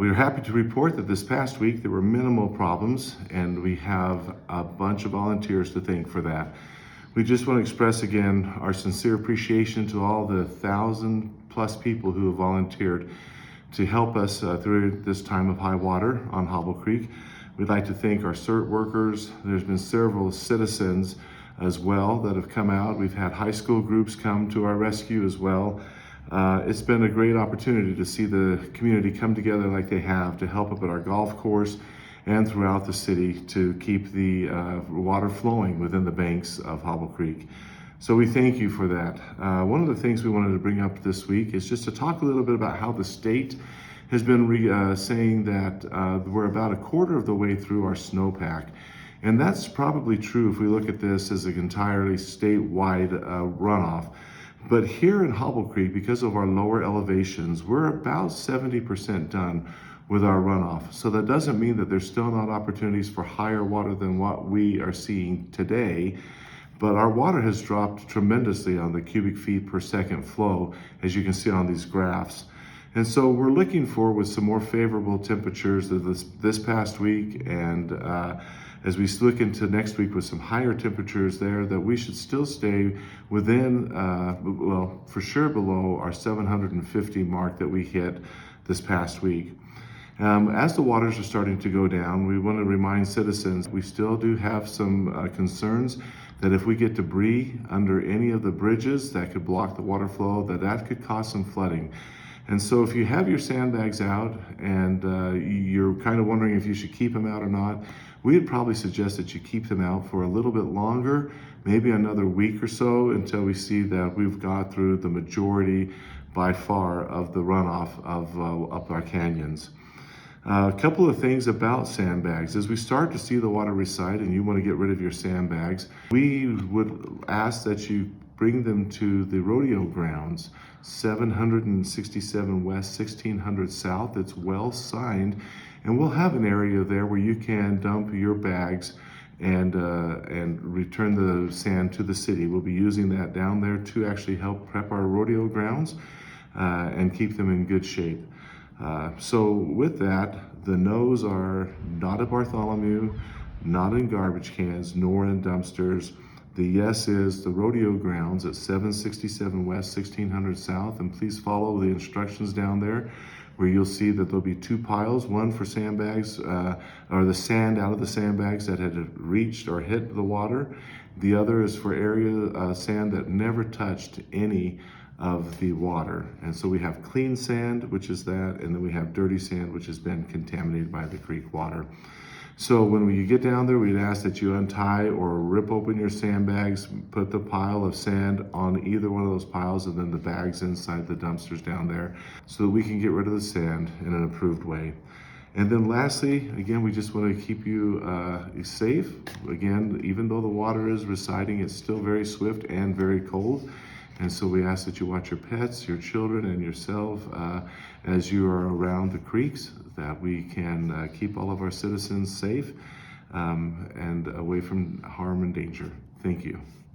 We are happy to report that this past week there were minimal problems, and we have a bunch of volunteers to thank for that. We just want to express again our sincere appreciation to all the 1,000+ people who have volunteered to help us through this time of high water on Hobble Creek. We'd like to thank our CERT workers. There's been several citizens as well that have come out. We've had high school groups come to our rescue as well. It's been a great opportunity to see the community come together like they have to help up at our golf course and throughout the city to keep the water flowing within the banks of Hobble Creek. So we thank you for that. One of the things we wanted to bring up this week is just to talk a little bit about how the state has been saying that we're about a quarter of the way through our snowpack. And that's probably true if we look at this as an entirely statewide runoff. But here in Hobble Creek, because of our lower elevations, we're about 70% done with our runoff. So that doesn't mean that there's still not opportunities for higher water than what we are seeing today. But our water has dropped tremendously on the cubic feet per second flow, as you can see on these graphs. And so we're looking for with some more favorable temperatures this past week, and as we look into next week with some higher temperatures there, that we should still stay within, well, for sure below our 750 mark that we hit this past week. As the waters are starting to go down, we want to remind citizens we still do have some concerns that if we get debris under any of the bridges that could block the water flow, that could cause some flooding. And so if you have your sandbags out and you're kind of wondering if you should keep them out or not, we would probably suggest that you keep them out for a little bit longer, maybe another week or so, until we see that we've got through the majority by far of the runoff of up our canyons. A couple of things about sandbags. As we start to see the water recede and you want to get rid of your sandbags, we would ask that you bring them to the rodeo grounds, 767 West, 1600 South. It's well signed, and we'll have an area there where you can dump your bags and return the sand to the city. We'll be using that down there to actually help prep our rodeo grounds and keep them in good shape. So with that, the no's are not at Bartholomew, not in garbage cans, nor in dumpsters. The yes is the rodeo grounds at 767 West, 1600 South, and please follow the instructions down there where you'll see that there'll be two piles, one for sandbags, or the sand out of the sandbags that had reached or hit the water. The other is for area sand that never touched any of the water. And so we have clean sand, which is that, and then we have dirty sand, which has been contaminated by the creek water. So when you get down there, we'd ask that you untie or rip open your sandbags, put the pile of sand on either one of those piles, and then the bags inside the dumpsters down there, so that we can get rid of the sand in an approved way. And then lastly, again, we just want to keep you safe. Again, even though the water is receding, it's still very swift and very cold. And so we ask that you watch your pets, your children, and yourself as you are around the creeks, that we can keep all of our citizens safe and away from harm and danger. Thank you.